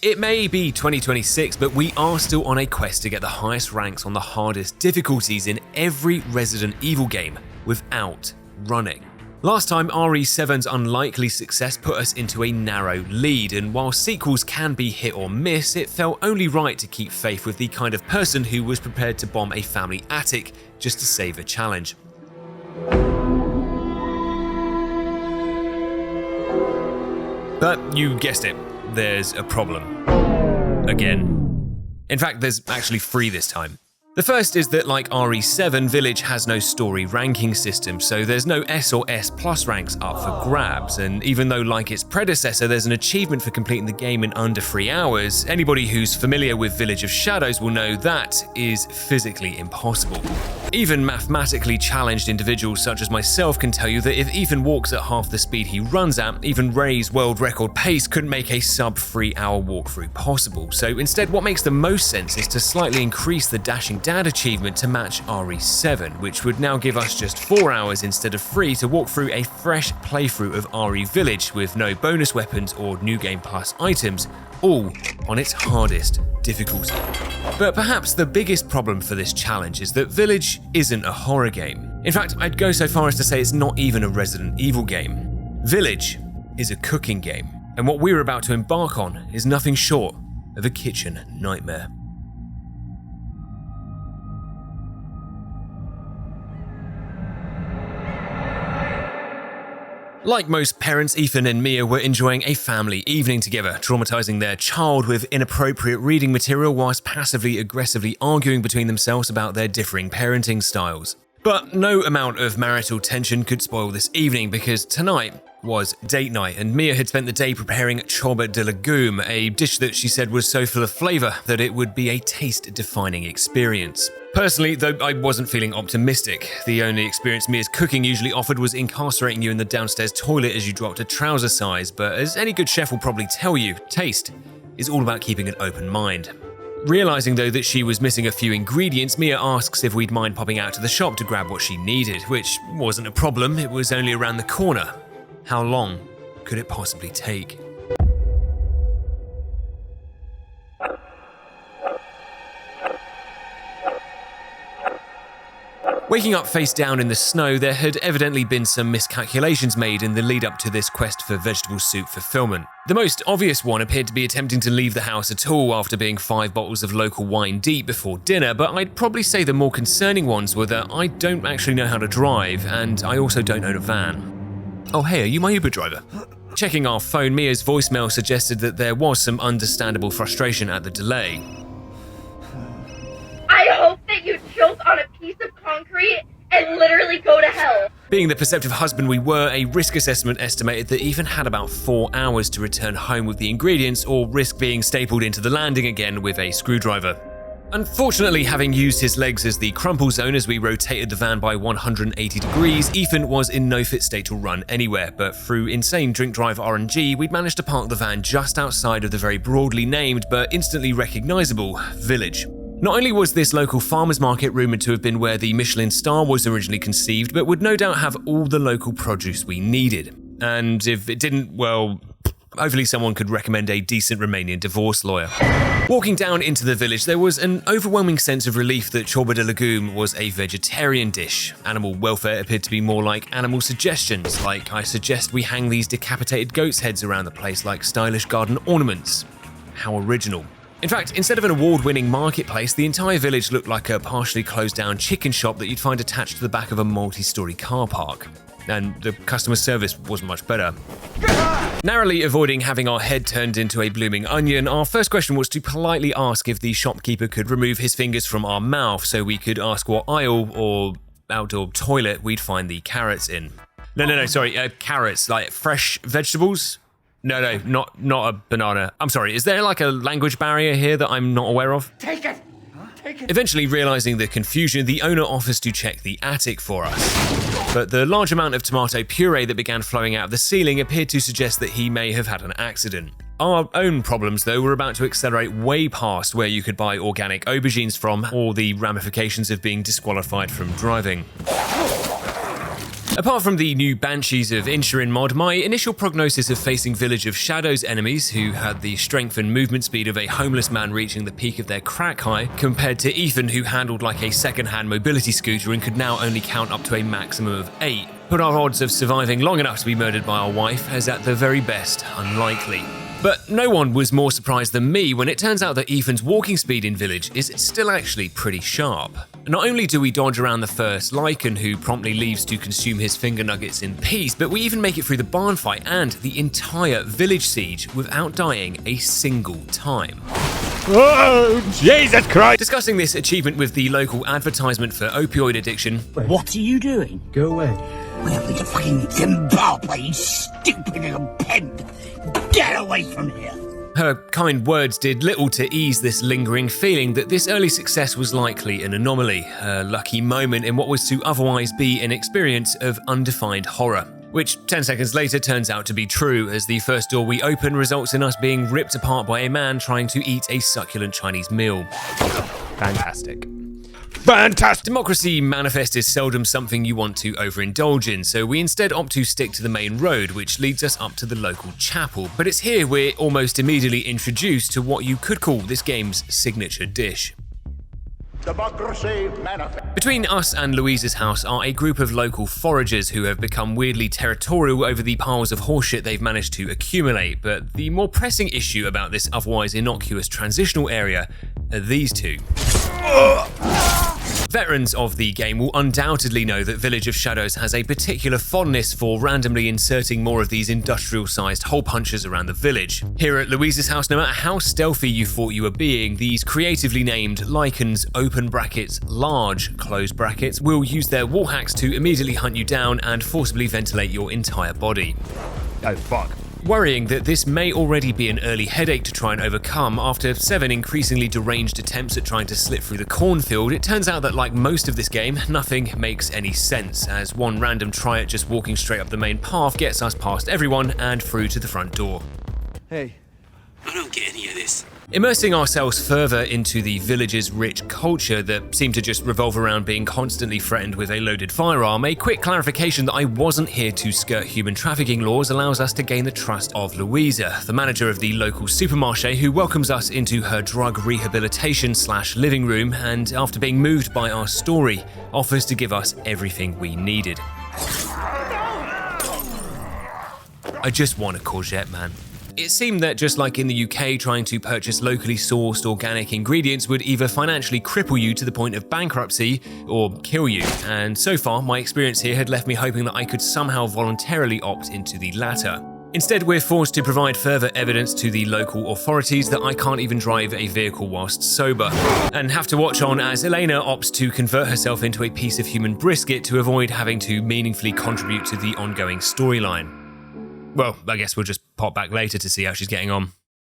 It may be 2026, but we are still on a quest to get the highest ranks on the hardest difficulties in every Resident Evil game without running. Last time, RE7's unlikely success put us into a narrow lead, and while sequels can be hit or miss, it felt only right to keep faith with the kind of person who was prepared to bomb a family attic just to save a challenge. But you guessed it, there's a problem. Again. In fact, there's actually 3 this time. The first is that, like RE7, Village has no story ranking system, so there's no S or S plus ranks up for grabs, and even though, like its predecessor, there's an achievement for completing the game in under 3 hours, anybody who's familiar with Village of Shadows will know that is physically impossible. Even mathematically challenged individuals such as myself can tell you that if Ethan walks at half the speed he runs at, even Ray's world record pace couldn't make a sub 3 hour walkthrough possible. So instead, what makes the most sense is to slightly increase the Dashing Dad achievement to match RE7, which would now give us just 4 hours instead of 3 to walk through a fresh playthrough of RE Village with no bonus weapons or New Game Plus items, all on its hardest difficulty. But perhaps the biggest problem for this challenge is that Village isn't a horror game. In fact, I'd go so far as to say it's not even a Resident Evil game. Village is a cooking game, and what we're about to embark on is nothing short of a kitchen nightmare. Like most parents, Ethan and Mia were enjoying a family evening together, traumatizing their child with inappropriate reading material whilst passively aggressively arguing between themselves about their differing parenting styles. But no amount of marital tension could spoil this evening, because tonight was date night, and Mia had spent the day preparing ciabatta de legume, a dish that she said was so full of flavour that it would be a taste-defining experience. Personally, though, I wasn't feeling optimistic. The only experience Mia's cooking usually offered was incarcerating you in the downstairs toilet as you dropped a trouser size, but as any good chef will probably tell you, taste is all about keeping an open mind. Realising, though, that she was missing a few ingredients, Mia asks if we'd mind popping out to the shop to grab what she needed, which wasn't a problem, it was only around the corner. How long could it possibly take? Waking up face down in the snow, there had evidently been some miscalculations made in the lead up to this quest for vegetable soup fulfillment. The most obvious one appeared to be attempting to leave the house at all after being 5 bottles of local wine deep before dinner, but I'd probably say the more concerning ones were that I don't actually know how to drive, and I also don't own a van. Oh hey, are you my Uber driver? Checking our phone, Mia's voicemail suggested that there was some understandable frustration at the delay. I hope that you choke on a piece of concrete and literally go to hell. Being the perceptive husband we were, a risk assessment estimated that Ethan had about 4 hours to return home with the ingredients or risk being stapled into the landing again with a screwdriver. Unfortunately, having used his legs as the crumple zone as we rotated the van by 180 degrees, Ethan was in no fit state to run anywhere, but through insane drink drive RNG, we'd managed to park the van just outside of the very broadly named but instantly recognisable Village. Not only was this local farmers market rumoured to have been where the Michelin star was originally conceived, but would no doubt have all the local produce we needed. And if it didn't, well, hopefully someone could recommend a decent Romanian divorce lawyer. Walking down into the village, there was an overwhelming sense of relief that ciabatta de legume was a vegetarian dish. Animal welfare appeared to be more like animal suggestions, like I suggest we hang these decapitated goats' heads around the place like stylish garden ornaments. How original. In fact, instead of an award-winning marketplace, the entire village looked like a partially closed-down chicken shop that you'd find attached to the back of a multi-story car park. And the customer service wasn't much better. Narrowly avoiding having our head turned into a blooming onion, our first question was to politely ask if the shopkeeper could remove his fingers from our mouth so we could ask what aisle or outdoor toilet we'd find the carrots in. Sorry, carrots, like fresh vegetables? No, not a banana. I'm sorry, is there like a language barrier here that I'm not aware of? Take it! Eventually realising the confusion, the owner offers to check the attic for us. But the large amount of tomato puree that began flowing out of the ceiling appeared to suggest that he may have had an accident. Our own problems, though, were about to accelerate way past where you could buy organic aubergines from, or the ramifications of being disqualified from driving. Apart from the new Banshees of Inisherin mod, my initial prognosis of facing Village of Shadows enemies, who had the strength and movement speed of a homeless man reaching the peak of their crack high, compared to Ethan, who handled like a second-hand mobility scooter and could now only count up to a maximum of 8, put our odds of surviving long enough to be murdered by our wife as at the very best unlikely. But no one was more surprised than me when it turns out that Ethan's walking speed in Village is still actually pretty sharp. Not only do we dodge around the first Lycan, who promptly leaves to consume his finger nuggets in peace, but we even make it through the barn fight and the entire Village siege without dying a single time. Oh, Jesus Christ! Discussing this achievement with the local advertisement for opioid addiction. What are you doing? Go away. Whatever the fucking Zimbabwe, you stupid little pimp! Get away from here! Her kind words did little to ease this lingering feeling that this early success was likely an anomaly, a lucky moment in what was to otherwise be an experience of undefined horror. Which 10 seconds later turns out to be true, as the first door we open results in us being ripped apart by a man trying to eat a succulent Chinese meal. Fantastic. Fantastic! Democracy Manifest is seldom something you want to overindulge in, so we instead opt to stick to the main road, which leads us up to the local chapel. But it's here we're almost immediately introduced to what you could call this game's signature dish. Democracy Manifest. Between us and Louise's house are a group of local foragers who have become weirdly territorial over the piles of horseshit they've managed to accumulate, but the more pressing issue about this otherwise innocuous transitional area are these two. Veterans of the game will undoubtedly know that Village of Shadows has a particular fondness for randomly inserting more of these industrial-sized hole punchers around the village. Here at Louise's house, no matter how stealthy you thought you were being, these creatively named Lycans open brackets, large close brackets will use their wall hacks to immediately hunt you down and forcibly ventilate your entire body. Oh, fuck. Worrying that this may already be an early headache to try and overcome, after 7 increasingly deranged attempts at trying to slip through the cornfield, it turns out that like most of this game, nothing makes any sense, as one random try at just walking straight up the main path gets us past everyone and through to the front door. Hey. I don't get any of this. Immersing ourselves further into the village's rich culture that seemed to just revolve around being constantly threatened with a loaded firearm, a quick clarification that I wasn't here to skirt human trafficking laws allows us to gain the trust of Louisa, the manager of the local supermarché, who welcomes us into her drug rehabilitation / living room and, after being moved by our story, offers to give us everything we needed. I just want a courgette, man. It seemed that just like in the UK, trying to purchase locally sourced organic ingredients would either financially cripple you to the point of bankruptcy or kill you, and so far my experience here had left me hoping that I could somehow voluntarily opt into the latter. Instead, we're forced to provide further evidence to the local authorities that I can't even drive a vehicle whilst sober, and have to watch on as Elena opts to convert herself into a piece of human brisket to avoid having to meaningfully contribute to the ongoing storyline. Well, I guess we'll just pop back later to see how she's getting on.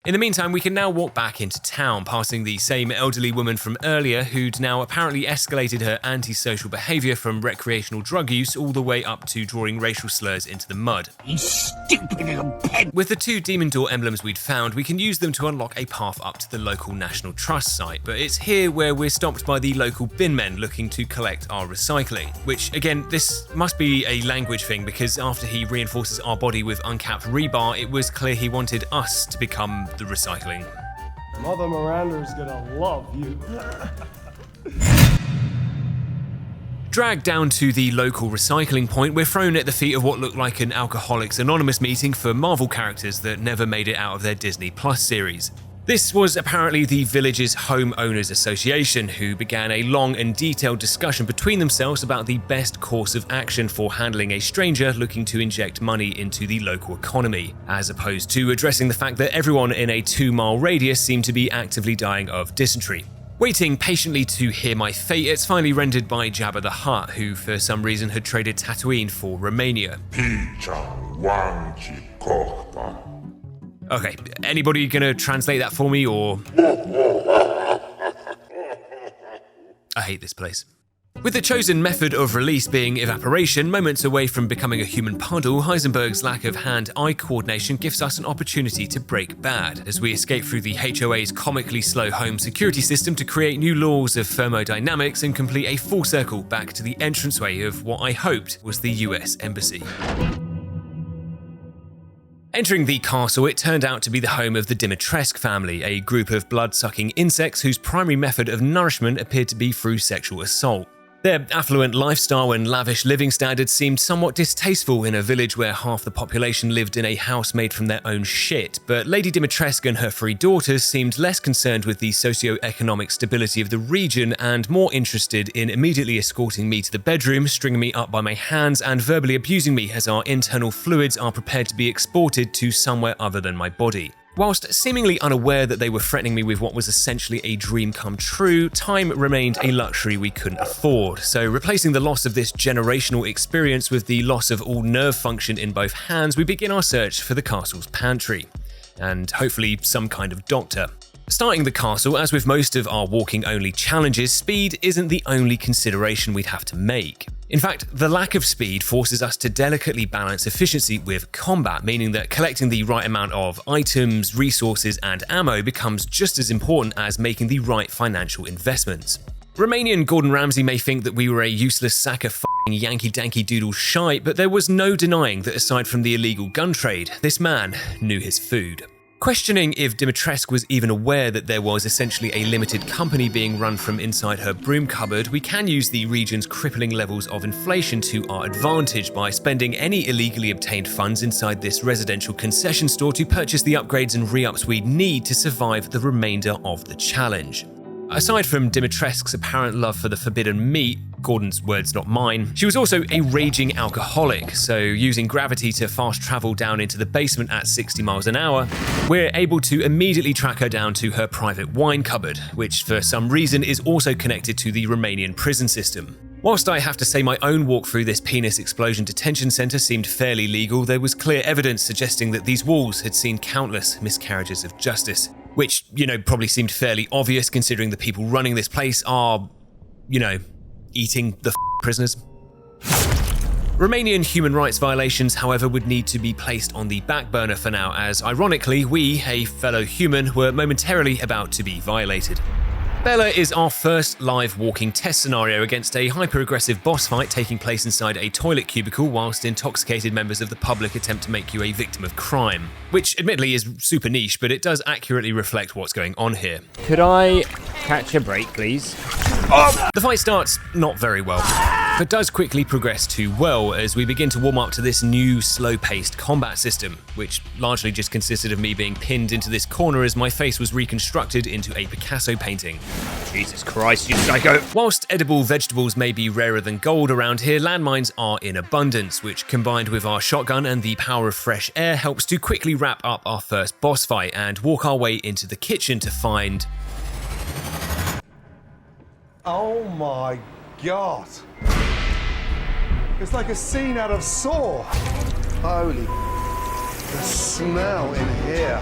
In the meantime, we can now walk back into town, passing the same elderly woman from earlier who'd now apparently escalated her antisocial behaviour from recreational drug use all the way up to drawing racial slurs into the mud. You stupid little pimp! With the 2 Demon Door emblems we'd found, we can use them to unlock a path up to the local National Trust site, but it's here where we're stopped by the local bin men looking to collect our recycling. Which, again, this must be a language thing, because after he reinforces our body with uncapped rebar, it was clear he wanted us to become the recycling. Mother Miranda's gonna love you. Dragged down to the local recycling point, we're thrown at the feet of what looked like an Alcoholics Anonymous meeting for Marvel characters that never made it out of their Disney Plus series. This was apparently the village's homeowners association, who began a long and detailed discussion between themselves about the best course of action for handling a stranger looking to inject money into the local economy, as opposed to addressing the fact that everyone in a 2-mile radius seemed to be actively dying of dysentery. Waiting patiently to hear my fate, it's finally rendered by Jabba the Hutt, who for some reason had traded Tatooine for Romania. Okay, anybody gonna translate that for me, or... I hate this place. With the chosen method of release being evaporation, moments away from becoming a human puddle, Heisenberg's lack of hand-eye coordination gives us an opportunity to break bad, as we escape through the HOA's comically slow home security system to create new laws of thermodynamics and complete a full circle back to the entranceway of what I hoped was the US Embassy. Entering the castle, it turned out to be the home of the Dimitrescu family, a group of blood-sucking insects whose primary method of nourishment appeared to be through sexual assault. Their affluent lifestyle and lavish living standards seemed somewhat distasteful in a village where half the population lived in a house made from their own shit, but Lady Dimitrescu and her 3 daughters seemed less concerned with the socio-economic stability of the region and more interested in immediately escorting me to the bedroom, stringing me up by my hands, and verbally abusing me as our internal fluids are prepared to be exported to somewhere other than my body. Whilst seemingly unaware that they were threatening me with what was essentially a dream come true, time remained a luxury we couldn't afford. So replacing the loss of this generational experience with the loss of all nerve function in both hands, we begin our search for the castle's pantry. And hopefully some kind of doctor. Starting the castle, as with most of our walking-only challenges, speed isn't the only consideration we'd have to make. In fact, the lack of speed forces us to delicately balance efficiency with combat, meaning that collecting the right amount of items, resources, and ammo becomes just as important as making the right financial investments. Romanian Gordon Ramsay may think that we were a useless sack of f***ing Yankee-Danky Doodle shite, but there was no denying that aside from the illegal gun trade, this man knew his food. Questioning if Dimitrescu was even aware that there was essentially a limited company being run from inside her broom cupboard, we can use the region's crippling levels of inflation to our advantage by spending any illegally obtained funds inside this residential concession store to purchase the upgrades and re-ups we'd need to survive the remainder of the challenge. Aside from Dimitrescu's apparent love for the forbidden meat, Gordon's words not mine, she was also a raging alcoholic, so using gravity to fast travel down into the basement at 60 miles an hour, we're able to immediately track her down to her private wine cupboard, which for some reason is also connected to the Romanian prison system. Whilst I have to say my own walk through this penis explosion detention centre seemed fairly legal, there was clear evidence suggesting that these walls had seen countless miscarriages of justice. Which, probably seemed fairly obvious considering the people running this place are, eating the prisoners. Romanian human rights violations, however, would need to be placed on the back burner for now, as ironically, we, a fellow human, were momentarily about to be violated. Bella is our first live walking test scenario against a hyper-aggressive boss fight taking place inside a toilet cubicle whilst intoxicated members of the public attempt to make you a victim of crime. Which admittedly is super niche, but it does accurately reflect what's going on here. Could I catch a break, please? The fight starts not very well, but does quickly progress to well as we begin to warm up to this new slow-paced combat system, which largely just consisted of me being pinned into this corner as my face was reconstructed into a Picasso painting. Jesus Christ, you psycho! Whilst edible vegetables may be rarer than gold around here, landmines are in abundance, which combined with our shotgun and the power of fresh air helps to quickly wrap up our first boss fight and walk our way into the kitchen to find... Oh my god. It's like a scene out of Saw. Holy, the smell in here.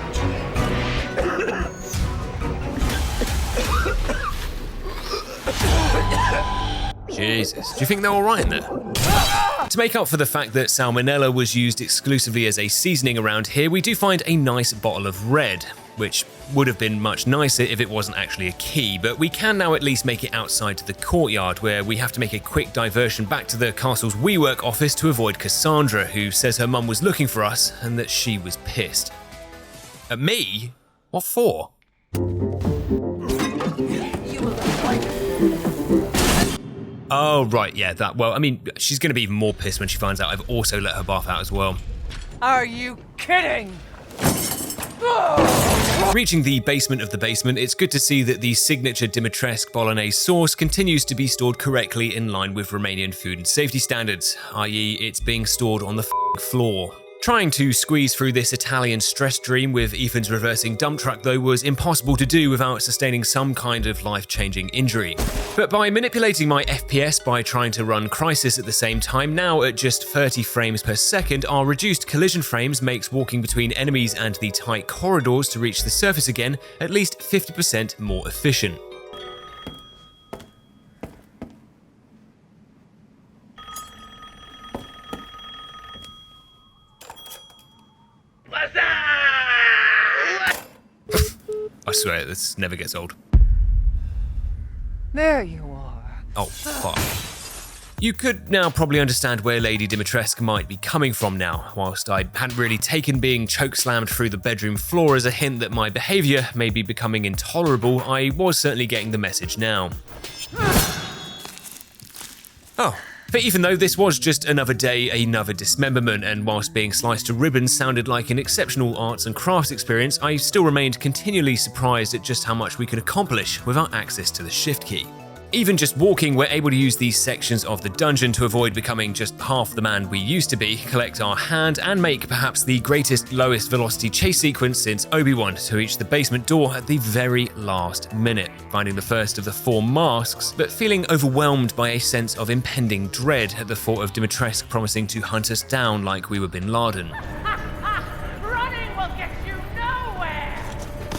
Jesus, do you think they're alright in there? To make up for the fact that salmonella was used exclusively as a seasoning around here, we do find a nice bottle of red, which would have been much nicer if it wasn't actually a key, but we can now at least make it outside to the courtyard, where we have to make a quick diversion back to the castle's WeWork office to avoid Cassandra, who says her mum was looking for us and that she was pissed. At me? What for? Oh, right, yeah, she's going to be even more pissed when she finds out I've also let her bath out as well. Are you kidding? Reaching the basement of the basement, it's good to see that the signature Dimitrescu bolognese sauce continues to be stored correctly in line with Romanian food and safety standards, i.e. it's being stored on the floor. Trying to squeeze through this Italian stress dream with Ethan's reversing dump truck though was impossible to do without sustaining some kind of life-changing injury. But by manipulating my FPS by trying to run Crisis at the same time, now at just 30 frames per second, our reduced collision frames makes walking between enemies and the tight corridors to reach the surface again at least 50% more efficient. swear, this never gets old. There you are. Oh, fuck. You could now probably understand where Lady Dimitrescu might be coming from now. Whilst I hadn't really taken being chokeslammed through the bedroom floor as a hint that my behaviour may be becoming intolerable, I was certainly getting the message now. Oh. But even though this was just another day, another dismemberment, and whilst being sliced to ribbons sounded like an exceptional arts and crafts experience, I still remained continually surprised at just how much we could accomplish without access to the shift key. Even just walking, we're able to use these sections of the dungeon to avoid becoming just half the man we used to be, collect our hand, and make perhaps the greatest lowest velocity chase sequence since Obi-Wan to reach the basement door at the very last minute, finding the first of the 4 masks, but feeling overwhelmed by a sense of impending dread at the thought of Dimitrescu promising to hunt us down like we were Bin Laden. Running will get you nowhere!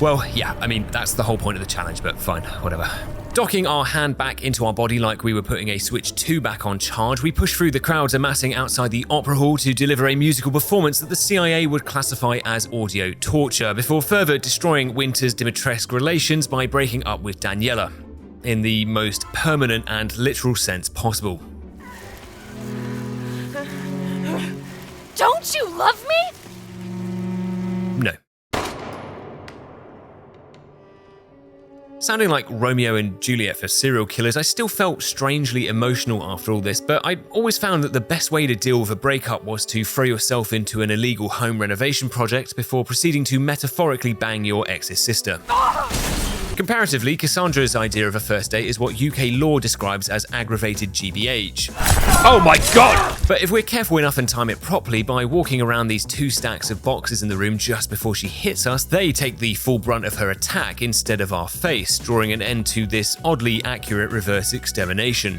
Well, yeah, I mean, that's the whole point of the challenge, but fine, whatever. Docking our hand back into our body like we were putting a Switch 2 back on charge, we pushed through the crowds amassing outside the Opera Hall to deliver a musical performance that the CIA would classify as audio torture, before further destroying Winter's Dimitrescu relations by breaking up with Daniela, in the most permanent and literal sense possible. Don't you love me? No. Sounding like Romeo and Juliet for serial killers, I still felt strangely emotional after all this, but I always found that the best way to deal with a breakup was to throw yourself into an illegal home renovation project before proceeding to metaphorically bang your ex's sister. Comparatively, Cassandra's idea of a first date is what UK law describes as aggravated GBH. Oh my god! But if we're careful enough and time it properly, by walking around these 2 stacks of boxes in the room just before she hits us, they take the full brunt of her attack instead of our face, drawing an end to this oddly accurate reverse extermination.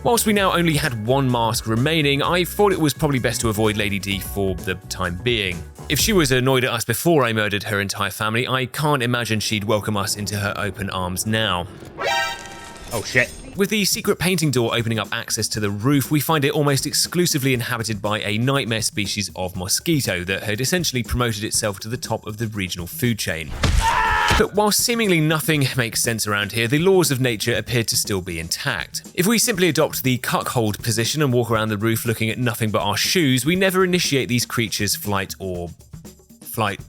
Whilst we now only had 1 mask remaining, I thought it was probably best to avoid Lady D for the time being. If she was annoyed at us before I murdered her entire family, I can't imagine she'd welcome us into her open arms now. Oh shit. With the secret painting door opening up access to the roof, we find it almost exclusively inhabited by a nightmare species of mosquito that had essentially promoted itself to the top of the regional food chain. But while seemingly nothing makes sense around here, the laws of nature appear to still be intact. If we simply adopt the cuckold position and walk around the roof looking at nothing but our shoes, we never initiate these creatures' flight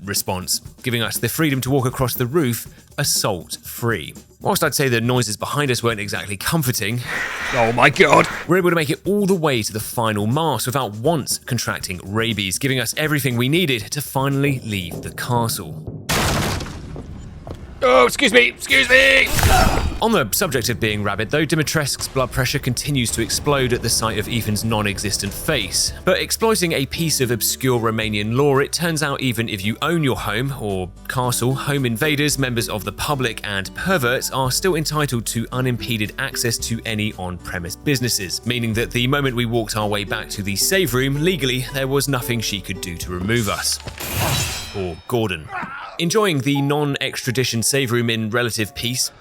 response, giving us the freedom to walk across the roof assault-free. Whilst I'd say the noises behind us weren't exactly comforting, Oh my god! we're able to make it all the way to the final mask without once contracting rabies, giving us everything we needed to finally leave the castle. Oh, excuse me! Excuse me! On the subject of being rabid though, Dimitrescu's blood pressure continues to explode at the sight of Ethan's non-existent face. But exploiting a piece of obscure Romanian law, it turns out even if you own your home or castle, home invaders, members of the public and perverts are still entitled to unimpeded access to any on-premise businesses, meaning that the moment we walked our way back to the save room, legally there was nothing she could do to remove us. Or Gordon. Enjoying the non-extradition save room in relative peace,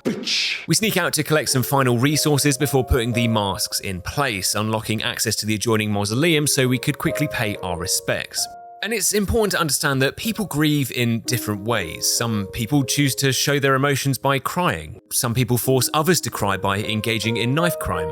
we sneak out to collect some final resources before putting the masks in place, unlocking access to the adjoining mausoleum so we could quickly pay our respects. And it's important to understand that people grieve in different ways. Some people choose to show their emotions by crying. Some people force others to cry by engaging in knife crime.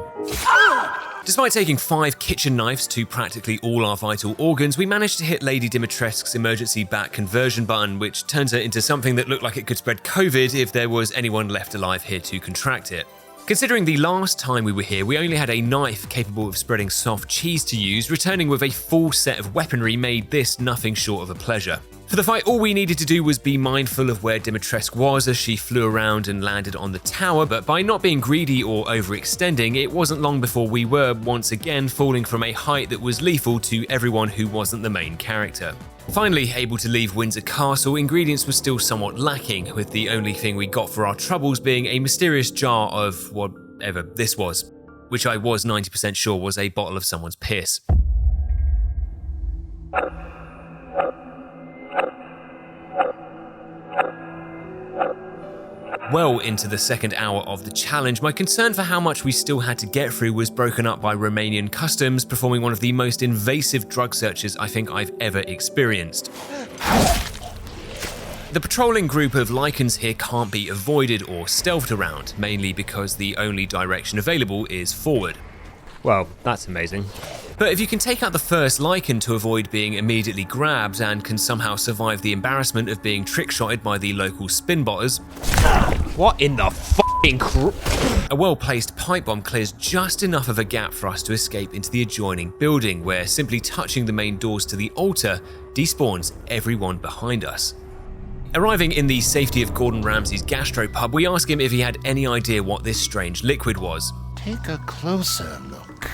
Despite taking 5 kitchen knives to practically all our vital organs, we managed to hit Lady Dimitrescu's emergency back conversion button, which turns her into something that looked like it could spread COVID if there was anyone left alive here to contract it. Considering the last time we were here, we only had a knife capable of spreading soft cheese to use, returning with a full set of weaponry made this nothing short of a pleasure. For the fight, all we needed to do was be mindful of where Dimitrescu was as she flew around and landed on the tower, but by not being greedy or overextending, it wasn't long before we were, once again, falling from a height that was lethal to everyone who wasn't the main character. Finally able to leave Windsor Castle, ingredients were still somewhat lacking, with the only thing we got for our troubles being a mysterious jar of whatever this was, which I was 90% sure was a bottle of someone's piss. Well into the second hour of the challenge, my concern for how much we still had to get through was broken up by Romanian customs performing one of the most invasive drug searches I think I've ever experienced. The patrolling group of lichens here can't be avoided or stealthed around, mainly because the only direction available is forward. Well, that's amazing. But if you can take out the first lichen to avoid being immediately grabbed and can somehow survive the embarrassment of being trick-shotted by the local spin-botters, What in the f***ing a well-placed pipe bomb clears just enough of a gap for us to escape into the adjoining building, where simply touching the main doors to the altar despawns everyone behind us. Arriving in the safety of Gordon Ramsay's gastropub, we ask him if he had any idea what this strange liquid was. Take a closer look.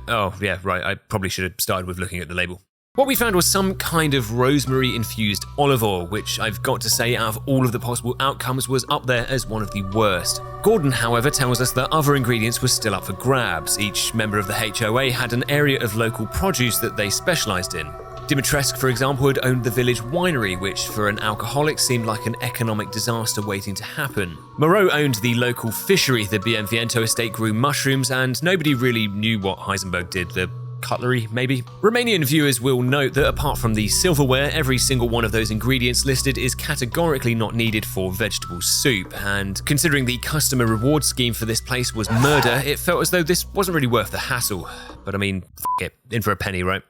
Oh, yeah, right, I probably should have started with looking at the label. What we found was some kind of rosemary-infused olive oil, which I've got to say, out of all of the possible outcomes, was up there as one of the worst. Gordon, however, tells us that other ingredients were still up for grabs. Each member of the HOA had an area of local produce that they specialised in. Dimitrescu, for example, had owned the village winery, which for an alcoholic seemed like an economic disaster waiting to happen. Moreau owned the local fishery. The Bienvento estate grew mushrooms, and nobody really knew what Heisenberg did. The cutlery, maybe? Romanian viewers will note that apart from the silverware, every single one of those ingredients listed is categorically not needed for vegetable soup, and considering the customer reward scheme for this place was murder, it felt as though this wasn't really worth the hassle. But I mean, f*** it, in for a penny, right?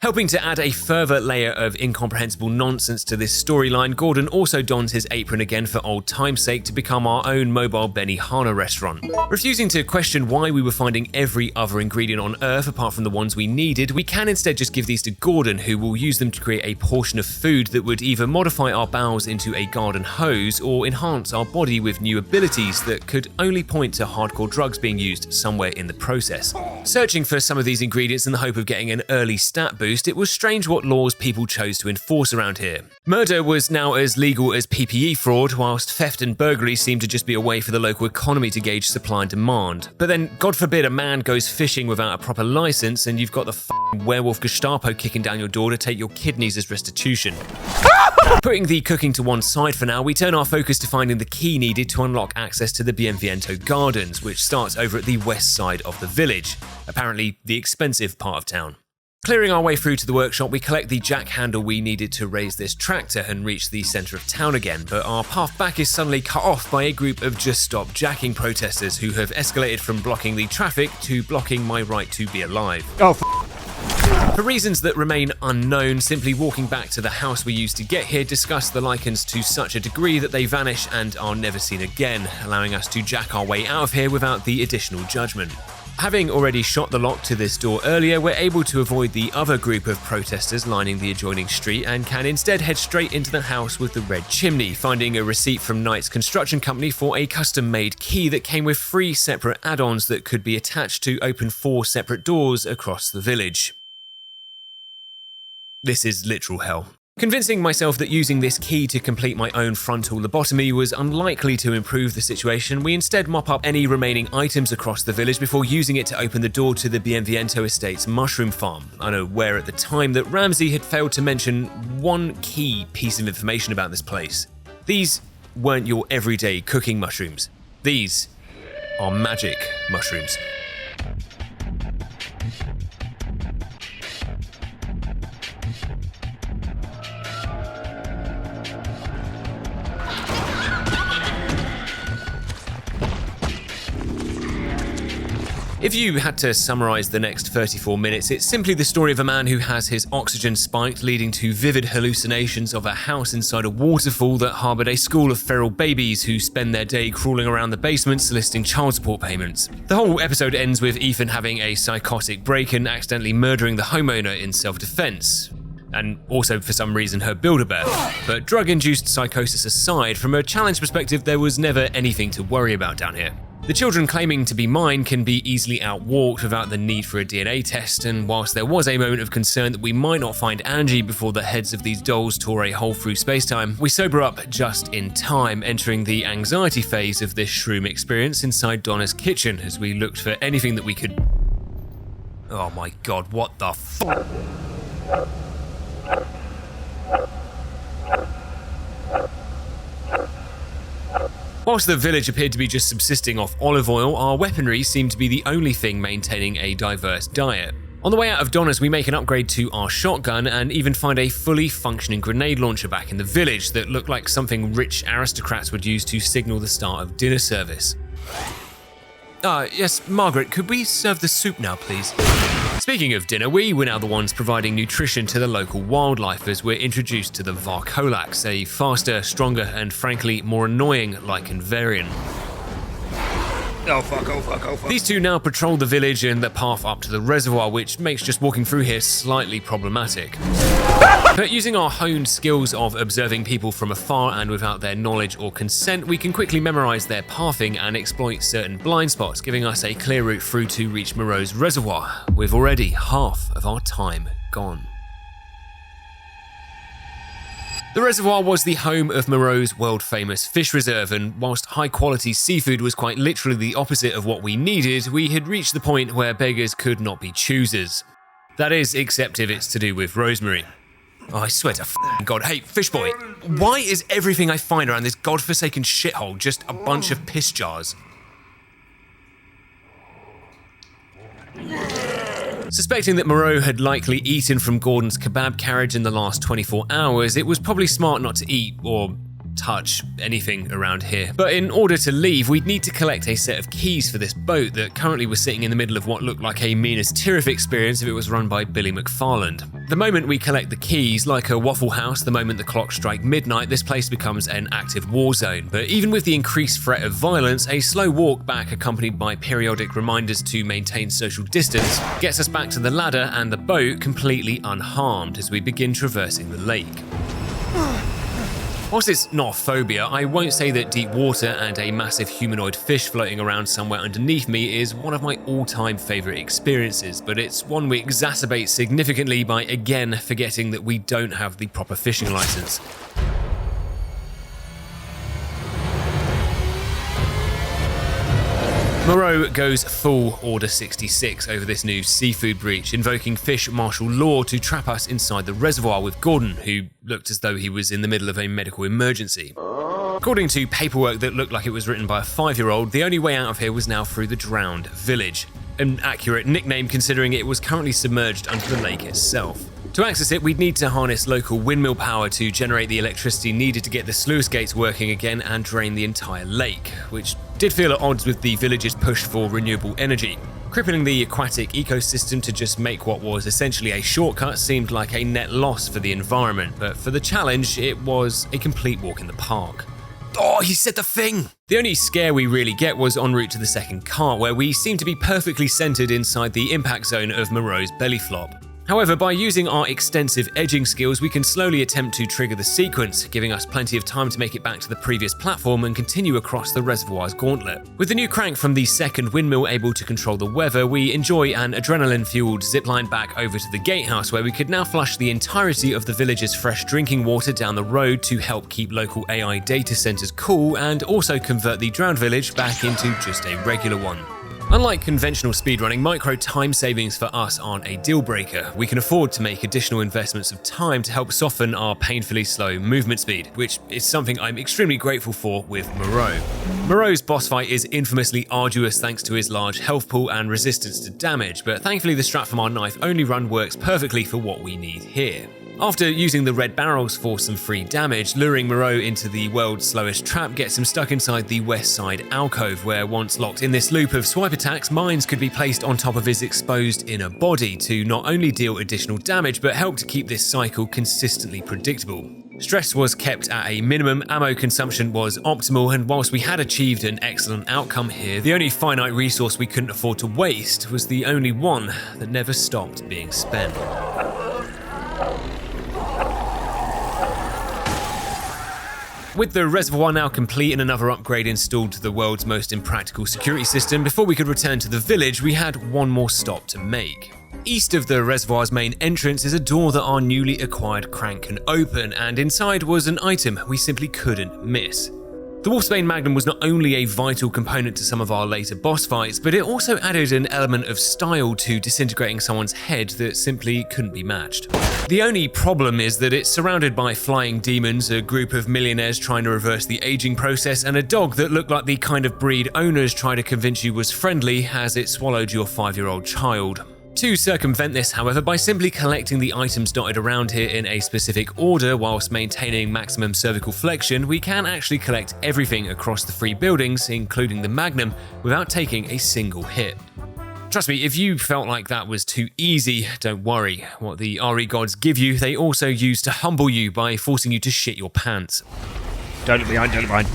Helping to add a further layer of incomprehensible nonsense to this storyline, Gordon also dons his apron again for old time's sake to become our own mobile Benihana restaurant. Refusing to question why we were finding every other ingredient on Earth apart from the ones we needed, we can instead just give these to Gordon, who will use them to create a portion of food that would either modify our bowels into a garden hose or enhance our body with new abilities that could only point to hardcore drugs being used somewhere in the process. Searching for some of these ingredients in the hope of getting an early stat boost, it was strange what laws people chose to enforce around here. Murder was now as legal as PPE fraud, whilst theft and burglary seemed to just be a way for the local economy to gauge supply and demand. But then, God forbid a man goes fishing without a proper license and you've got the f***ing werewolf Gestapo kicking down your door to take your kidneys as restitution. Putting the cooking to one side for now, we turn our focus to finding the key needed to unlock access to the Bienvento Gardens, which starts over at the west side of the village, apparently the expensive part of town. Clearing our way through to the workshop, we collect the jack handle we needed to raise this tractor and reach the centre of town again, but our path back is suddenly cut off by a group of Just Stop Jacking protesters who have escalated from blocking the traffic to blocking my right to be alive. Oh, For reasons that remain unknown, simply walking back to the house we used to get here disgusts the lichens to such a degree that they vanish and are never seen again, allowing us to jack our way out of here without the additional judgment. Having already shot the lock to this door earlier, we're able to avoid the other group of protesters lining the adjoining street and can instead head straight into the house with the red chimney, finding a receipt from Knight's Construction Company for a custom-made key that came with 3 separate add-ons that could be attached to open 4 separate doors across the village. This is literal hell. Convincing myself that using this key to complete my own frontal lobotomy was unlikely to improve the situation, we instead mop up any remaining items across the village before using it to open the door to the Bienvento Estate's mushroom farm, unaware at the time that Ramsay had failed to mention one key piece of information about this place. These weren't your everyday cooking mushrooms. These are magic mushrooms. If you had to summarize the next 34 minutes, it's simply the story of a man who has his oxygen spiked, leading to vivid hallucinations of a house inside a waterfall that harbored a school of feral babies who spend their day crawling around the basement soliciting child support payments. The whole episode ends with Ethan having a psychotic break and accidentally murdering the homeowner in self-defense. And also, for some reason, her Build-A-Bear. But drug-induced psychosis aside, from a challenge perspective, there was never anything to worry about down here. The children claiming to be mine can be easily outwalked without the need for a DNA test, and whilst there was a moment of concern that we might not find Angie before the heads of these dolls tore a hole through spacetime, we sober up just in time, entering the anxiety phase of this shroom experience inside Donna's kitchen as we looked for anything that we could... Oh my god, what the fuck? Whilst the village appeared to be just subsisting off olive oil, our weaponry seemed to be the only thing maintaining a diverse diet. On the way out of Donna's, we make an upgrade to our shotgun and even find a fully functioning grenade launcher back in the village that looked like something rich aristocrats would use to signal the start of dinner service. Yes, Margaret, could we serve the soup now, please? Speaking of dinner, we were now the ones providing nutrition to the local wildlife as we're introduced to the Varcolax, a faster, stronger, and frankly more annoying Lycan variant. Oh fuck, oh fuck, oh fuck. These two now patrol the village and the path up to the reservoir, which makes just walking through here slightly problematic. But using our honed skills of observing people from afar and without their knowledge or consent, we can quickly memorize their pathing and exploit certain blind spots, giving us a clear route through to reach Moreau's reservoir, with already half of our time gone. The reservoir was the home of Moreau's world-famous fish reserve, and whilst high-quality seafood was quite literally the opposite of what we needed, we had reached the point where beggars could not be choosers. That is, except if it's to do with Rosemary. Oh, I swear to f***ing God. Hey, fish boy, why is everything I find around this godforsaken shithole just a bunch of piss jars? Suspecting that Moreau had likely eaten from Gordon's kebab carriage in the last 24 hours, it was probably smart not to eat or touch anything around here. But in order to leave, we'd need to collect a set of keys for this boat that currently was sitting in the middle of what looked like a Minas Tirith experience if it was run by Billy McFarland. The moment we collect the keys, like a Waffle House, the moment the clock strikes midnight, this place becomes an active war zone. But even with the increased threat of violence, a slow walk back accompanied by periodic reminders to maintain social distance gets us back to the ladder and the boat completely unharmed as we begin traversing the lake. Whilst it's not a phobia, I won't say that deep water and a massive humanoid fish floating around somewhere underneath me is one of my all-time favourite experiences, but it's one we exacerbate significantly by again forgetting that we don't have the proper fishing license. Moreau goes full Order 66 over this new seafood breach, invoking fish martial law to trap us inside the reservoir with Gordon, who looked as though he was in the middle of a medical emergency. According to paperwork that looked like it was written by a 5-year-old, the only way out of here was now through the drowned village. An accurate nickname considering it was currently submerged under the lake itself. To access it, we'd need to harness local windmill power to generate the electricity needed to get the sluice gates working again and drain the entire lake, which did feel at odds with the village's push for renewable energy. Crippling the aquatic ecosystem to just make what was essentially a shortcut seemed like a net loss for the environment, but for the challenge, it was a complete walk in the park. Oh, he said the thing! The only scare we really get was en route to the second cart, where we seem to be perfectly centered inside the impact zone of Moreau's belly flop. However, by using our extensive edging skills, we can slowly attempt to trigger the sequence, giving us plenty of time to make it back to the previous platform and continue across the reservoir's gauntlet. With the new crank from the second windmill able to control the weather, we enjoy an adrenaline-fueled zipline back over to the gatehouse, where we could now flush the entirety of the village's fresh drinking water down the road to help keep local AI data centers cool and also convert the drowned village back into just a regular one. Unlike conventional speedrunning, micro time savings for us aren't a deal breaker. We can afford to make additional investments of time to help soften our painfully slow movement speed, which is something I'm extremely grateful for with Moreau. Moreau's boss fight is infamously arduous thanks to his large health pool and resistance to damage, but thankfully the strap from our knife only run works perfectly for what we need here. After using the red barrels for some free damage, luring Moreau into the world's slowest trap gets him stuck inside the west side alcove, where once locked in this loop of swipe attacks, mines could be placed on top of his exposed inner body to not only deal additional damage, but help to keep this cycle consistently predictable. Stress was kept at a minimum, ammo consumption was optimal, and whilst we had achieved an excellent outcome here, the only finite resource we couldn't afford to waste was the only one that never stopped being spent. With the reservoir now complete and another upgrade installed to the world's most impractical security system, before we could return to the village, we had one more stop to make. East of the reservoir's main entrance is a door that our newly acquired crank can open, and inside was an item we simply couldn't miss. The Wolfsbane Magnum was not only a vital component to some of our later boss fights, but it also added an element of style to disintegrating someone's head that simply couldn't be matched. The only problem is that it's surrounded by flying demons, a group of millionaires trying to reverse the aging process, and a dog that looked like the kind of breed owners try to convince you was friendly as it swallowed your 5-year-old child. To circumvent this, however, by simply collecting the items dotted around here in a specific order whilst maintaining maximum cervical flexion, we can actually collect everything across the 3 buildings, including the Magnum, without taking a single hit. Trust me, if you felt like that was too easy, don't worry. What the RE gods give you, they also use to humble you by forcing you to shit your pants. Don't look behind, don't look behind.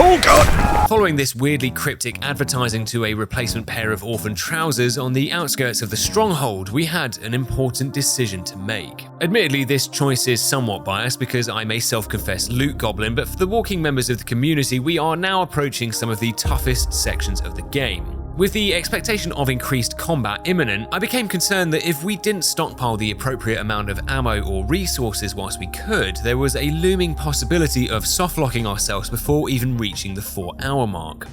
Oh god! Following this weirdly cryptic advertising to a replacement pair of orphan trousers on the outskirts of the stronghold, we had an important decision to make. Admittedly, this choice is somewhat biased because I'm a self-confessed loot goblin, but for the walking members of the community, we are now approaching some of the toughest sections of the game. With the expectation of increased combat imminent, I became concerned that if we didn't stockpile the appropriate amount of ammo or resources whilst we could, there was a looming possibility of soft-locking ourselves before even reaching the 4-hour mark.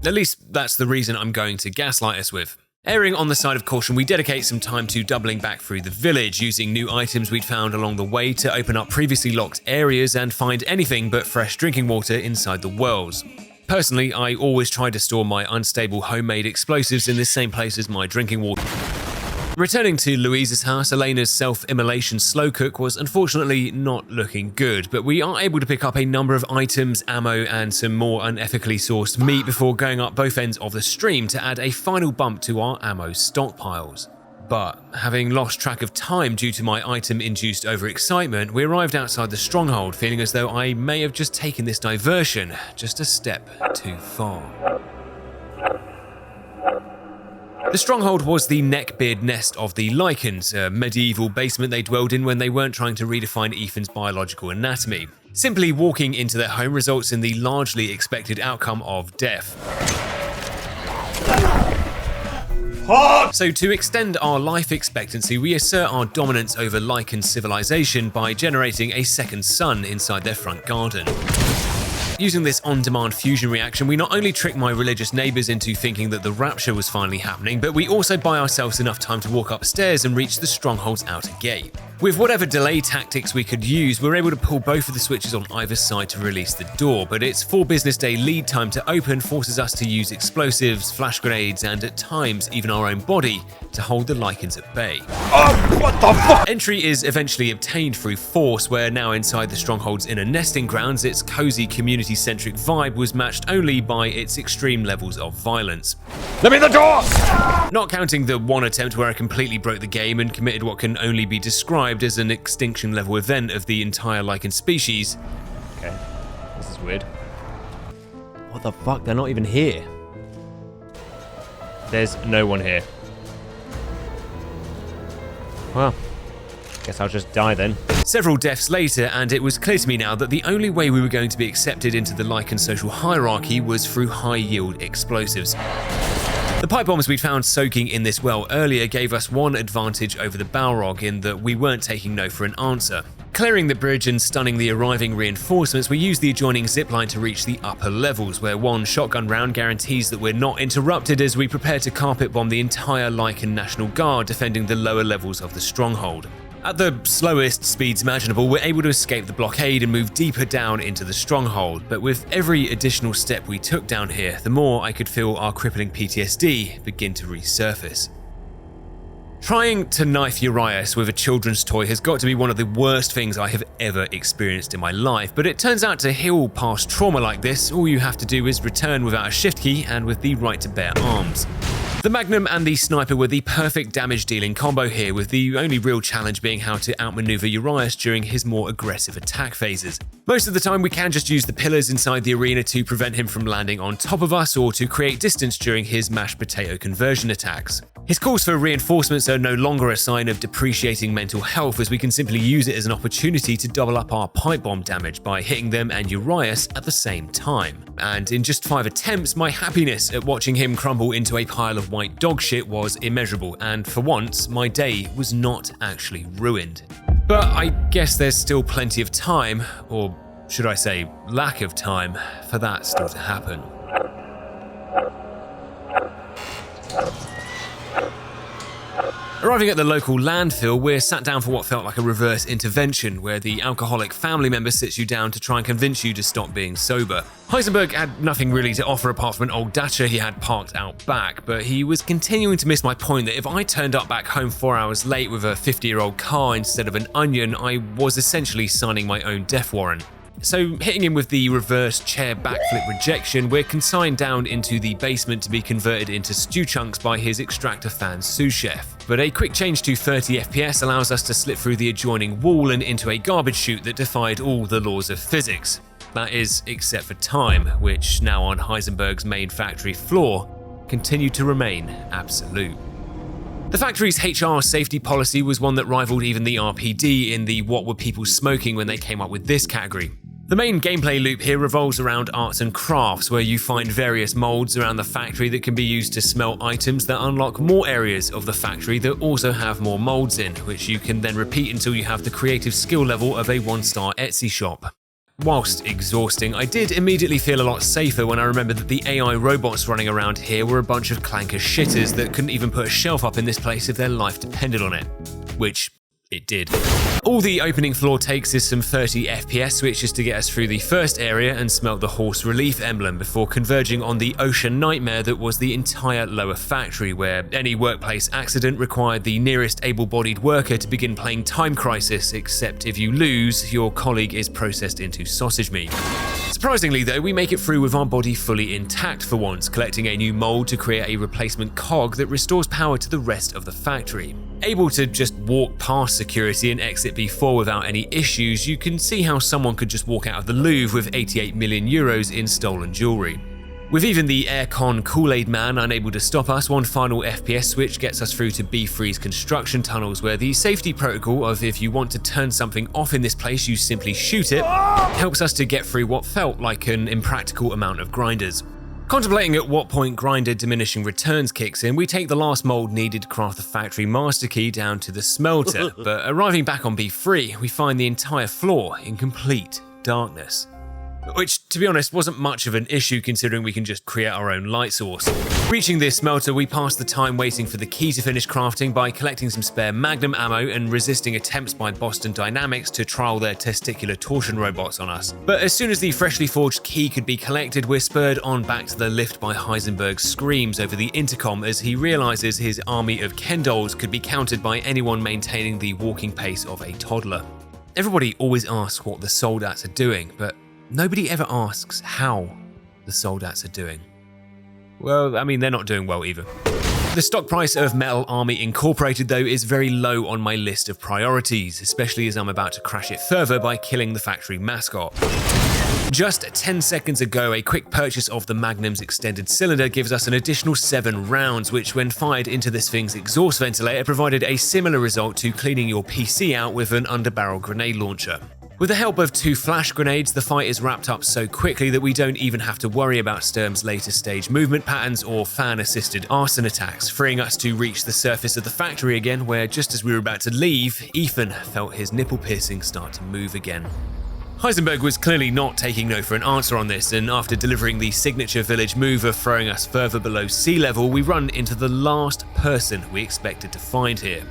At least that's the reason I'm going to gaslight us with. Erring on the side of caution, we dedicate some time to doubling back through the village, using new items we'd found along the way to open up previously locked areas and find anything but fresh drinking water inside the wells. Personally, I always try to store my unstable homemade explosives in the same place as my drinking water. Returning to Louise's house, Elena's self-immolation slow cook was unfortunately not looking good, but we are able to pick up a number of items, ammo, and some more unethically sourced meat before going up both ends of the stream to add a final bump to our ammo stockpiles. But, having lost track of time due to my item-induced overexcitement, we arrived outside the stronghold feeling as though I may have just taken this diversion just a step too far. The stronghold was the neckbeard nest of the Lycans, a medieval basement they dwelled in when they weren't trying to redefine Ethan's biological anatomy. Simply walking into their home results in the largely expected outcome of death. So to extend our life expectancy, we assert our dominance over Lycan civilization by generating a second sun inside their front garden. Using this on-demand fusion reaction, we not only trick my religious neighbours into thinking that the rapture was finally happening, but we also buy ourselves enough time to walk upstairs and reach the stronghold's outer gate. With whatever delay tactics we could use, we're able to pull both of the switches on either side to release the door, but its 4 business day lead time to open forces us to use explosives, flash grenades, and at times even our own body to hold the Lycans at bay. Oh, what the fuck? Entry is eventually obtained through force, where now inside the stronghold's inner nesting grounds, its cozy community-centric vibe was matched only by its extreme levels of violence. Let me in the door! Not counting the one attempt where I completely broke the game and committed what can only be described as an extinction-level event of the entire Lycan species. Okay, this is weird. What the fuck? They're not even here. There's no one here. Well, guess I'll just die then. Several deaths later, and it was clear to me now that the only way we were going to be accepted into the Lycan social hierarchy was through high-yield explosives. The pipe bombs we'd found soaking in this well earlier gave us one advantage over the Balrog in that we weren't taking no for an answer. Clearing the bridge and stunning the arriving reinforcements, we used the adjoining zipline to reach the upper levels, where one shotgun round guarantees that we're not interrupted as we prepare to carpet bomb the entire Lycan National Guard defending the lower levels of the stronghold. At the slowest speeds imaginable, we're able to escape the blockade and move deeper down into the stronghold, but with every additional step we took down here, the more I could feel our crippling PTSD begin to resurface. Trying to knife Urias with a children's toy has got to be one of the worst things I have ever experienced in my life, but it turns out to heal past trauma like this, all you have to do is return without a shift key and with the right to bear arms. The Magnum and the Sniper were the perfect damage-dealing combo here, with the only real challenge being how to outmaneuver Urias during his more aggressive attack phases. Most of the time we can just use the pillars inside the arena to prevent him from landing on top of us or to create distance during his mashed potato conversion attacks. His calls for reinforcements are no longer a sign of depreciating mental health, as we can simply use it as an opportunity to double up our pipe bomb damage by hitting them and Urias at the same time. And in just 5 attempts, my happiness at watching him crumble into a pile of white dog shit was immeasurable, and for once, my day was not actually ruined. But I guess there's still plenty of time, or should I say lack of time, for that still to happen. Arriving at the local landfill, we're sat down for what felt like a reverse intervention, where the alcoholic family member sits you down to try and convince you to stop being sober. Heisenberg had nothing really to offer apart from an old Dacia he had parked out back, but he was continuing to miss my point that if I turned up back home 4 hours late with a 50-year-old car instead of an onion, I was essentially signing my own death warrant. So, hitting him with the reverse chair backflip rejection, we're consigned down into the basement to be converted into stew chunks by his extractor fan sous chef. But a quick change to 30 FPS allows us to slip through the adjoining wall and into a garbage chute that defied all the laws of physics. That is, except for time, which, now on Heisenberg's main factory floor, continued to remain absolute. The factory's HR safety policy was one that rivaled even the RPD in the what were people smoking when they came up with this category. The main gameplay loop here revolves around arts and crafts, where you find various molds around the factory that can be used to smelt items that unlock more areas of the factory that also have more molds in, which you can then repeat until you have the creative skill level of a 1-star Etsy shop. Whilst exhausting, I did immediately feel a lot safer when I remembered that the AI robots running around here were a bunch of clanker shitters that couldn't even put a shelf up in this place if their life depended on it. Which it did. All the opening floor takes is some 30 FPS switches to get us through the first area and smelt the horse relief emblem before converging on the ocean nightmare that was the entire lower factory, where any workplace accident required the nearest able-bodied worker to begin playing Time Crisis, except if you lose, your colleague is processed into sausage meat. Surprisingly though, we make it through with our body fully intact for once, collecting a new mold to create a replacement cog that restores power to the rest of the factory. Able to just walk past security and exit B4 without any issues, you can see how someone could just walk out of the Louvre with 88 million euros in stolen jewellery. With even the aircon Kool-Aid man unable to stop us, one final FPS switch gets us through to B3's construction tunnels, where the safety protocol of if you want to turn something off in this place you simply shoot it, helps us to get through what felt like an impractical amount of grinders. Contemplating at what point grinder diminishing returns kicks in, we take the last mold needed to craft the factory master key down to the smelter, but arriving back on B3, we find the entire floor in complete darkness. Which, to be honest, wasn't much of an issue considering we can just create our own light source. Reaching this smelter, we pass the time waiting for the key to finish crafting by collecting some spare Magnum ammo and resisting attempts by Boston Dynamics to trial their testicular torsion robots on us. But as soon as the freshly forged key could be collected, we're spurred on back to the lift by Heisenberg's screams over the intercom as he realizes his army of Ken dolls could be countered by anyone maintaining the walking pace of a toddler. Everybody always asks what the soldats are doing, but nobody ever asks how the soldats are doing. Well, I mean, they're not doing well either. The stock price of Metal Army Incorporated, though, is very low on my list of priorities, especially as I'm about to crash it further by killing the factory mascot. Just 10 seconds ago, a quick purchase of the Magnum's extended cylinder gives us an additional 7 rounds, which when fired into this thing's exhaust ventilator provided a similar result to cleaning your PC out with an underbarrel grenade launcher. With the help of 2 flash grenades, the fight is wrapped up so quickly that we don't even have to worry about Sturm's later stage movement patterns or fan-assisted arson attacks, freeing us to reach the surface of the factory again, where just as we were about to leave, Ethan felt his nipple piercing start to move again. Heisenberg was clearly not taking no for an answer on this, and after delivering the signature village move of throwing us further below sea level, we run into the last person we expected to find here.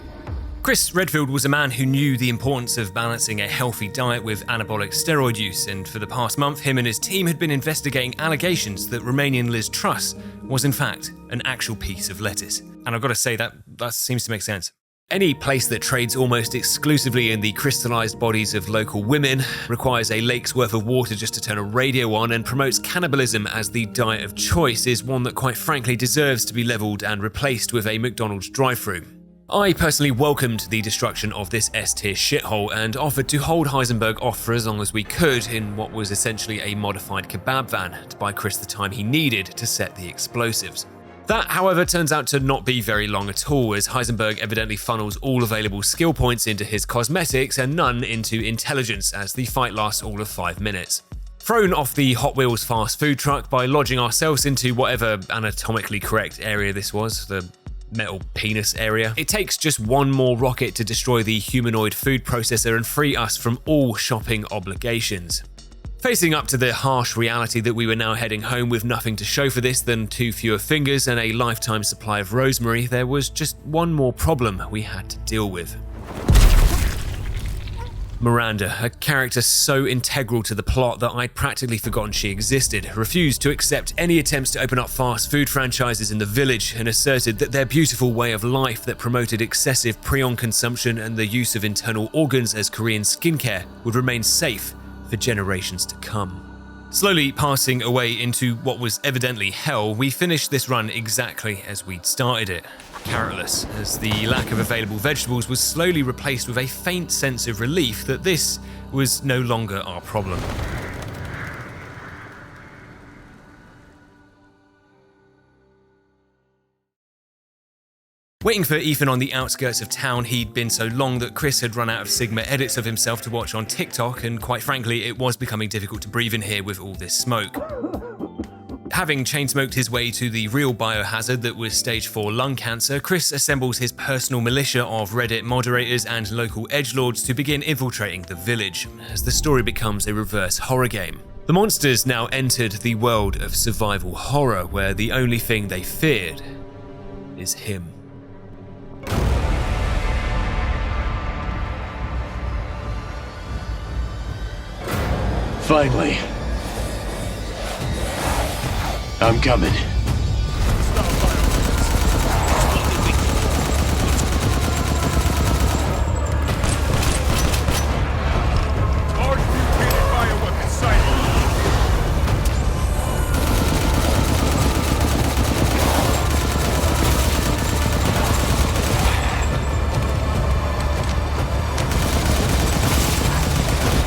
Chris Redfield was a man who knew the importance of balancing a healthy diet with anabolic steroid use, and for the past month, him and his team had been investigating allegations that Romanian Liz Truss was in fact an actual piece of lettuce. And I've got to say that seems to make sense. Any place that trades almost exclusively in the crystallized bodies of local women, requires a lake's worth of water just to turn a radio on, and promotes cannibalism as the diet of choice is one that quite frankly deserves to be leveled and replaced with a McDonald's drive-thru. I personally welcomed the destruction of this S-tier shithole and offered to hold Heisenberg off for as long as we could in what was essentially a modified kebab van to buy Chris the time he needed to set the explosives. That, however, turns out to not be very long at all, as Heisenberg evidently funnels all available skill points into his cosmetics and none into intelligence, as the fight lasts all of 5 minutes. Thrown off the Hot Wheels fast food truck by lodging ourselves into whatever anatomically correct area this was, the metal penis area. It takes just one more rocket to destroy the humanoid food processor and free us from all shopping obligations. Facing up to the harsh reality that we were now heading home with nothing to show for this than 2 fewer fingers and a lifetime supply of rosemary, there was just one more problem we had to deal with. Miranda, a character so integral to the plot that I'd practically forgotten she existed, refused to accept any attempts to open up fast food franchises in the village and asserted that their beautiful way of life that promoted excessive prion consumption and the use of internal organs as Korean skincare would remain safe for generations to come. Slowly passing away into what was evidently hell, we finished this run exactly as we'd started it. Carrotless, as the lack of available vegetables was slowly replaced with a faint sense of relief that this was no longer our problem. Waiting for Ethan on the outskirts of town, he'd been so long that Chris had run out of Sigma edits of himself to watch on TikTok, and quite frankly, it was becoming difficult to breathe in here with all this smoke. Having chain-smoked his way to the real biohazard that was stage 4 lung cancer, Chris assembles his personal militia of Reddit moderators and local edgelords to begin infiltrating the village, as the story becomes a reverse horror game. The monsters now entered the world of survival horror, where the only thing they feared is him. Finally. I'm coming.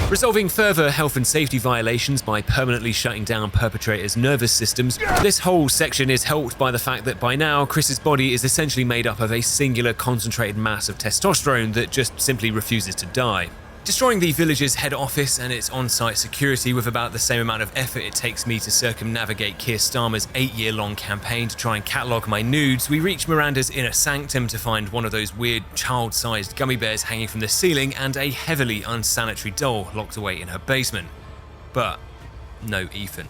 Resolving further health and safety violations by permanently shutting down perpetrators' nervous systems, this whole section is helped by the fact that by now, Chris's body is essentially made up of a singular concentrated mass of testosterone that just simply refuses to die. Destroying the village's head office and its on-site security with about the same amount of effort it takes me to circumnavigate Keir Starmer's 8-year-long campaign to try and catalogue my nudes, we reach Miranda's inner sanctum to find one of those weird child-sized gummy bears hanging from the ceiling and a heavily unsanitary doll locked away in her basement. But no Ethan.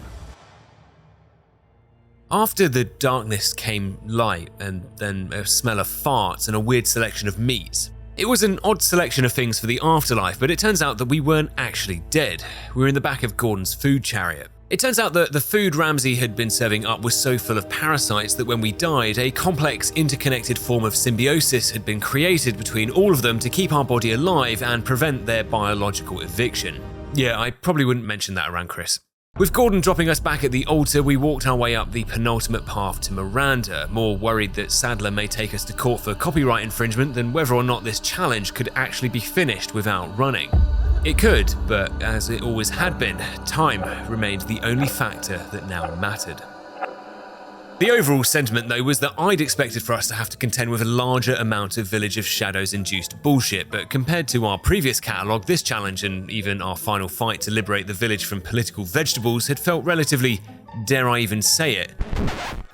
After the darkness came light, and then a smell of farts and a weird selection of meats. It was an odd selection of things for the afterlife, but it turns out that we weren't actually dead. We were in the back of Gordon's food chariot. It turns out that the food Ramsay had been serving up was so full of parasites that when we died, a complex interconnected form of symbiosis had been created between all of them to keep our body alive and prevent their biological eviction. Yeah, I probably wouldn't mention that around Chris. With Gordon dropping us back at the altar, we walked our way up the penultimate path to Miranda, more worried that Sadler may take us to court for copyright infringement than whether or not this challenge could actually be finished without running. It could, but as it always had been, time remained the only factor that now mattered. The overall sentiment, though, was that I'd expected for us to have to contend with a larger amount of Village of Shadows-induced bullshit, but compared to our previous catalogue, this challenge and even our final fight to liberate the village from political vegetables had felt relatively, dare I even say it,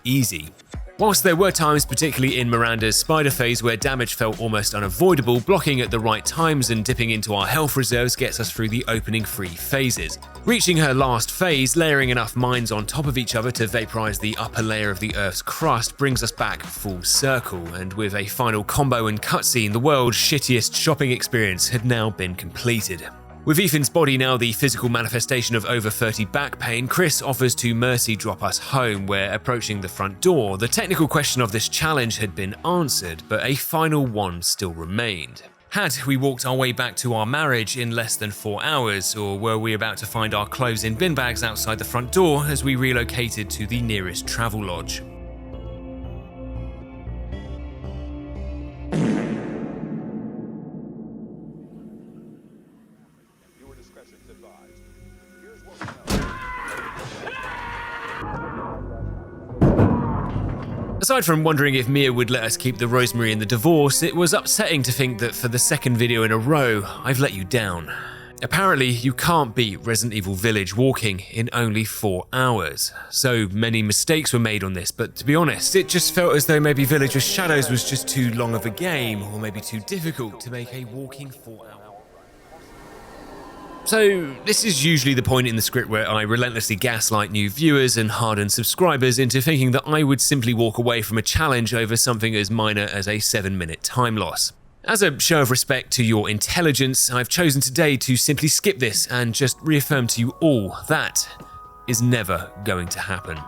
easy. Whilst there were times, particularly in Miranda's spider phase, where damage felt almost unavoidable, blocking at the right times and dipping into our health reserves gets us through the opening 3 phases. Reaching her last phase, layering enough mines on top of each other to vaporize the upper layer of the Earth's crust brings us back full circle, and with a final combo and cutscene, the world's shittiest shopping experience had now been completed. With Ethan's body now the physical manifestation of over 30 back pain, Chris offers to mercy drop us home, where approaching the front door, the technical question of this challenge had been answered, but a final one still remained. Had we walked our way back to our marriage in less than 4 hours, or were we about to find our clothes in bin bags outside the front door as we relocated to the nearest travel lodge? Aside from wondering if Mia would let us keep the rosemary in the divorce, it was upsetting to think that for the second video in a row, I've let you down. Apparently, you can't beat Resident Evil Village walking in only 4 hours. So many mistakes were made on this, but to be honest, it just felt as though maybe Village of Shadows was just too long of a game, or maybe too difficult to make a walking 4 hour. So this is usually the point in the script where I relentlessly gaslight new viewers and hardened subscribers into thinking that I would simply walk away from a challenge over something as minor as a 7-minute time loss. As a show of respect to your intelligence, I've chosen today to simply skip this and just reaffirm to you all that is never going to happen.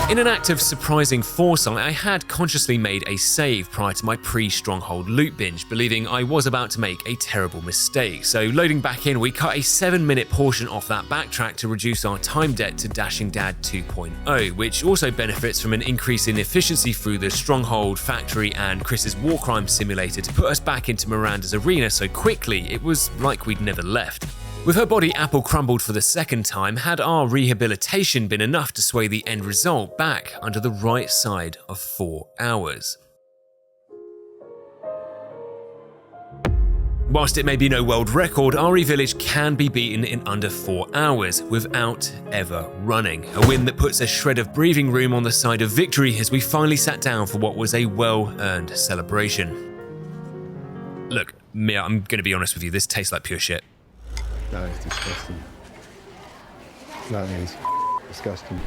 In an act of surprising foresight, I had consciously made a save prior to my pre-Stronghold loot binge, believing I was about to make a terrible mistake. So loading back in, we cut a 7-minute portion off that backtrack to reduce our time debt to Dashing Dad 2.0, which also benefits from an increase in efficiency through the Stronghold, Factory, and Chris's War Crime Simulator to put us back into Miranda's arena so quickly it was like we'd never left. With her body apple crumbled for the second time, had our rehabilitation been enough to sway the end result back under the right side of 4 hours? Whilst it may be no world record, RE Village can be beaten in under 4 hours without ever running. A win that puts a shred of breathing room on the side of victory as we finally sat down for what was a well-earned celebration. Look, Mia, I'm gonna be honest with you, this tastes like pure shit. No, it's disgusting. That is disgusting.